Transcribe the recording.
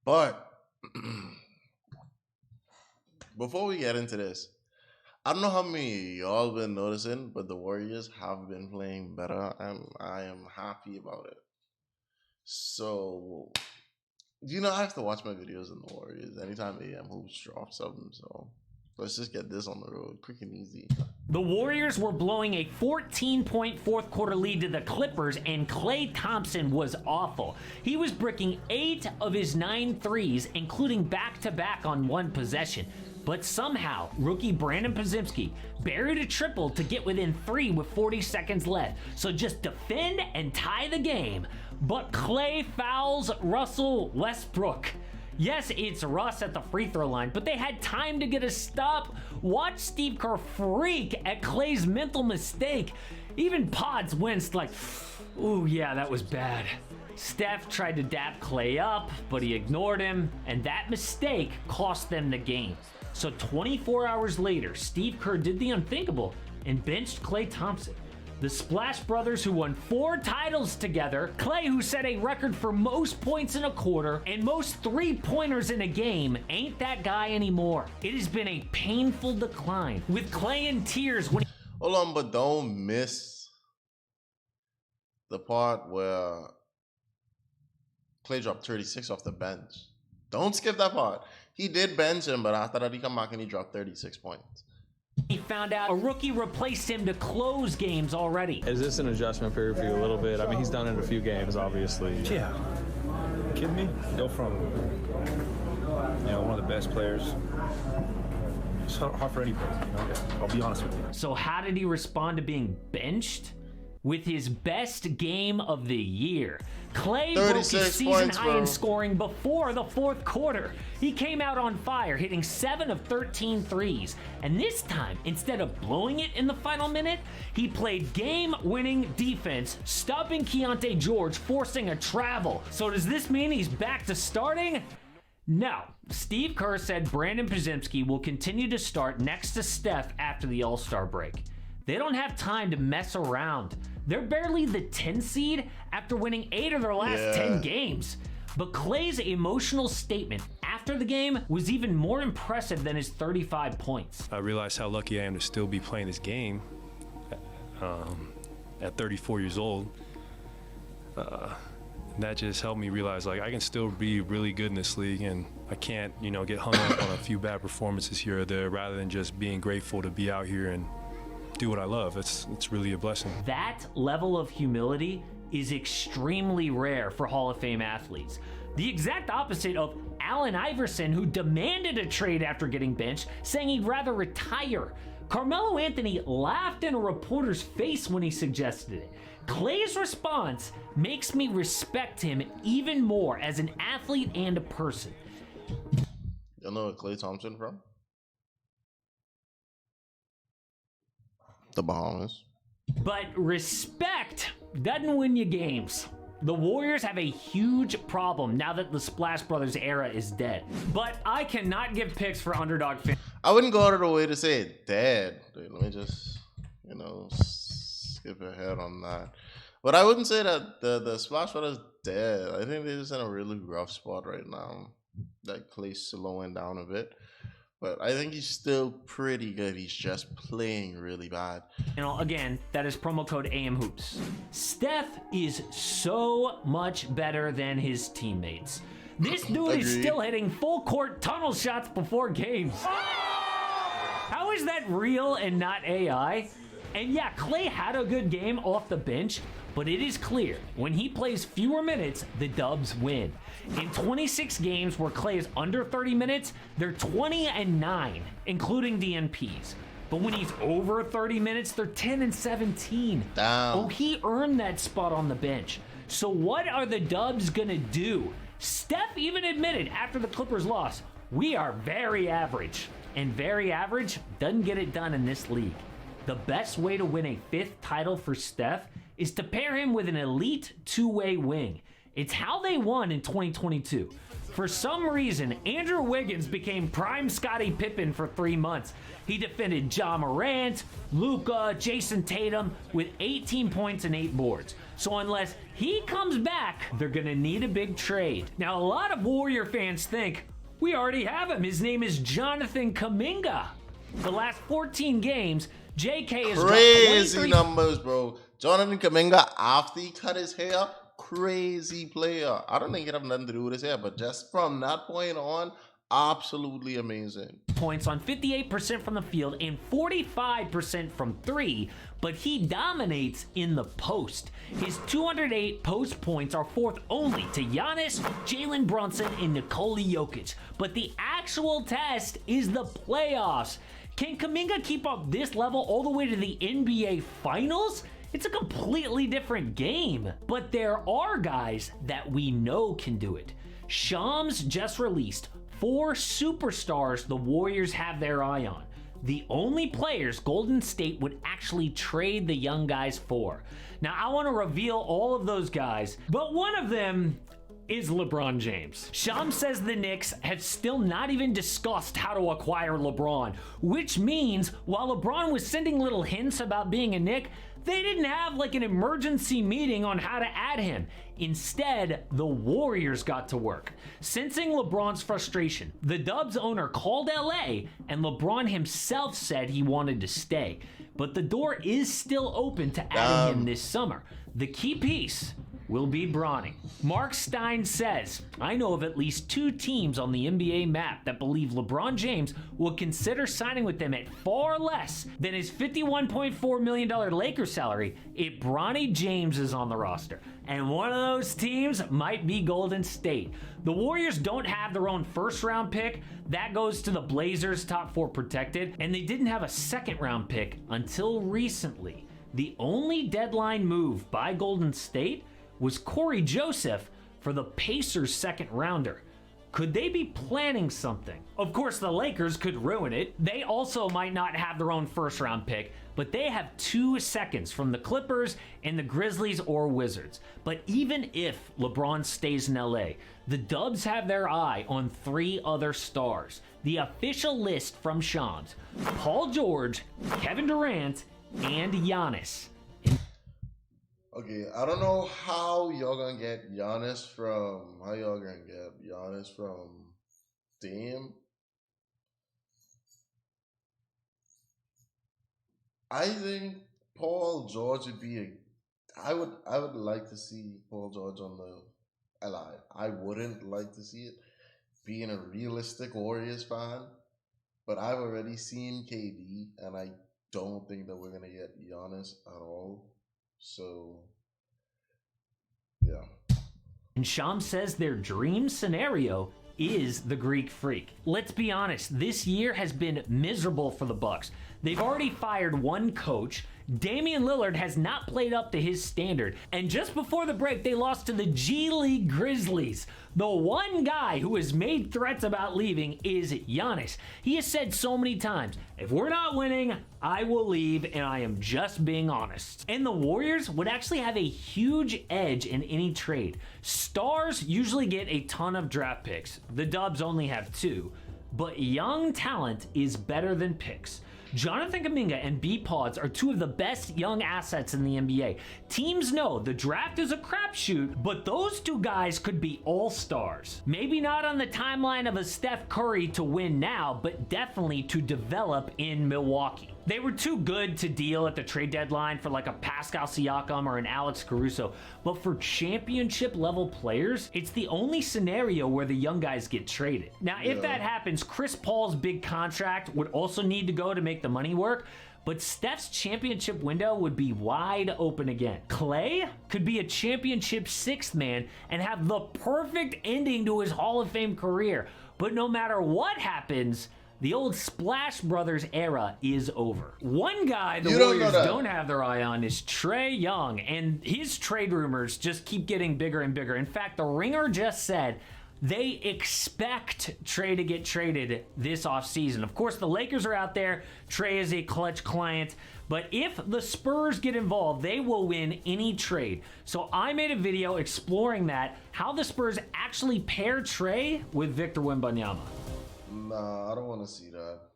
But before we get into this, I don't know how many of y'all been noticing, but the Warriors have been playing better, and I am happy about it. So, I have to watch my videos in the Warriors anytime AM Hoops drop something. So, let's just get this on the road, quick and easy. The Warriors were blowing a 14-point fourth quarter lead to the Clippers, and Klay Thompson was awful. He was bricking 8 of his 9 threes, including back-to-back on one possession. But somehow, rookie Brandon Podziemski buried a triple to get within 3 with 40 seconds left. So just defend and tie the game. But Klay fouls Russell Westbrook. Yes, it's Russ at the free throw line, but they had time to get a stop. Watch Steve Kerr freak at Klay's mental mistake. Even Pods winced like, ooh, yeah, that was bad. Steph tried to dap Klay up, but he ignored him, and that mistake cost them the game. So 24 hours later, Steve Kerr did the unthinkable and benched Klay Thompson. The Splash Brothers, who won 4 titles together, Klay, who set a record for most points in a quarter and most three-pointers in a game, ain't that guy anymore. It has been a painful decline, with Klay in tears when Hold on, but don't miss the part where Klay dropped 36 off the bench. Don't skip that part. He did bench him, but after that he come back and he dropped 36 points. he found out a rookie replaced him to close games already. Is this an adjustment period for you a little bit? I mean, he's done it a few games, obviously. Yeah. Kidding me? Go from, one of the best players. It's hard for anybody, I'll be honest with you. So how did he respond to being benched? With his best game of the year. Klay broke his season high in scoring before the fourth quarter. He came out on fire, hitting 7 of 13 threes. And this time, instead of blowing it in the final minute, he played game-winning defense, stopping Keontae George, forcing a travel. So does this mean he's back to starting? No. Steve Kerr said Brandon Podziemski will continue to start next to Steph after the All-Star break. They don't have time to mess around. They're barely the 10 seed after winning 8 of their last 10 games. But Klay's emotional statement after the game was even more impressive than his 35 points. I realize how lucky I am to still be playing this game at 34 years old. That just helped me realize, I can still be really good in this league, and I can't, get hung up on a few bad performances here or there, rather than just being grateful to be out here and do what I love. It's really a blessing. That level of humility is extremely rare for Hall of Fame athletes. The exact opposite of Allen Iverson, who demanded a trade after getting benched, saying he'd rather retire. Carmelo Anthony laughed in a reporter's face when he suggested it. Klay's response makes me respect him even more as an athlete and a person. You know where Klay Thompson from? The Bahamas. But respect doesn't win you games. The Warriors have a huge problem now that the Splash Brothers era is dead. But I cannot give picks for underdog fans. I wouldn't go out of the way to say it dead. Dude, let me just, skip ahead on that. But I wouldn't say that the Splash Brothers dead. I think they're just in a really rough spot right now. That Klay's slowing down a bit. But I think he's still pretty good. He's just playing really bad. Again, that is promo code AMHoops. Steph is so much better than his teammates. This dude is still hitting full court tunnel shots before games. How is that real and not AI? And yeah, Klay had a good game off the bench, but it is clear when he plays fewer minutes, the Dubs win. In 26 games where Klay is under 30 minutes, they're 20-9, including DNPs. But when he's over 30 minutes, they're 10-17. Damn. Oh, he earned that spot on the bench. So what are the Dubs gonna do? Steph even admitted after the Clippers loss, we are very average. And very average doesn't get it done in this league. The best way to win a 5th title for Steph is to pair him with an elite two-way wing. It's how they won in 2022. For some reason, Andrew Wiggins became prime Scottie Pippen for 3 months. He defended Ja Morant, Luka, Jason Tatum with 18 points and 8 boards. So unless he comes back, they're gonna need a big trade. Now, a lot of Warrior fans think, we already have him. His name is Jonathan Kuminga. The last 14 games, JK has crazy dropped 23 numbers, bro. Jonathan Kuminga, after he cut his hair, crazy player. I don't think it have nothing to do with his hair, but just from that point on, absolutely amazing. points on 58% from the field and 45% from 3, but he dominates in the post. His 208 post points are fourth only to Giannis, Jalen Brunson, and Nikola Jokic. But the actual test is the playoffs. Can Kuminga keep up this level all the way to the NBA Finals? It's a completely different game. But there are guys that we know can do it. Shams just released 4 superstars the Warriors have their eye on. The only players Golden State would actually trade the young guys for. Now, I want to reveal all of those guys, but one of them is LeBron James. Shams says the Knicks have still not even discussed how to acquire LeBron, which means while LeBron was sending little hints about being a Knick, they didn't have like an emergency meeting on how to add him. Instead, the Warriors got to work. Sensing LeBron's frustration, the Dubs owner called LA and LeBron himself said he wanted to stay. But the door is still open to adding him this summer. The key piece will be Bronny. Mark Stein says, I know of at least 2 teams on the NBA map that believe LeBron James will consider signing with them at far less than his $51.4 million Lakers salary if Bronny James is on the roster. And one of those teams might be Golden State. The Warriors don't have their own first round pick. That goes to the Blazers, top 4 protected, and they didn't have a second round pick until recently. The only deadline move by Golden State was Corey Joseph for the Pacers' second rounder. Could they be planning something? Of course, the Lakers could ruin it. They also might not have their own first round pick, but they have 2 seconds from the Clippers and the Grizzlies or Wizards. But even if LeBron stays in LA, the Dubs have their eye on 3 other stars. The official list from Shams: Paul George, Kevin Durant, and Giannis. Okay, I don't know how y'all gonna get Giannis from Dame. I think Paul George would be I would like to see Paul George on the LI. I wouldn't like to see it being a realistic Warriors fan, but I've already seen KD and I don't think that we're gonna get Giannis at all. So, yeah. And Shams says their dream scenario is the Greek Freak. Let's be honest, this year has been miserable for the Bucks. They've already fired 1 coach. Damian Lillard has not played up to his standard. And just before the break, they lost to the G League Grizzlies. The one guy who has made threats about leaving is Giannis. He has said so many times, if we're not winning, I will leave, and I am just being honest. And the Warriors would actually have a huge edge in any trade. Stars usually get a ton of draft picks. The Dubs only have 2. But young talent is better than picks. Jonathan Kuminga and B-Pods are 2 of the best young assets in the NBA. Teams know the draft is a crapshoot, but those 2 guys could be all-stars. Maybe not on the timeline of a Steph Curry to win now, but definitely to develop in Milwaukee. They were too good to deal at the trade deadline for like a Pascal Siakam or an Alex Caruso, but for championship level players, it's the only scenario where the young guys get traded. Now, if that happens, Chris Paul's big contract would also need to go to make the money work, but Steph's championship window would be wide open again. Klay could be a championship 6th man and have the perfect ending to his Hall of Fame career, but no matter what happens, the old Splash Brothers era is over. One guy the Warriors don't have their eye on is Trae Young, and his trade rumors just keep getting bigger and bigger. In fact, The Ringer just said they expect Trae to get traded this offseason. Of course, the Lakers are out there. Trae is a clutch client. But if the Spurs get involved, they will win any trade. So I made a video exploring that, how the Spurs actually pair Trae with Victor Wembanyama. Nah, I don't want to see that.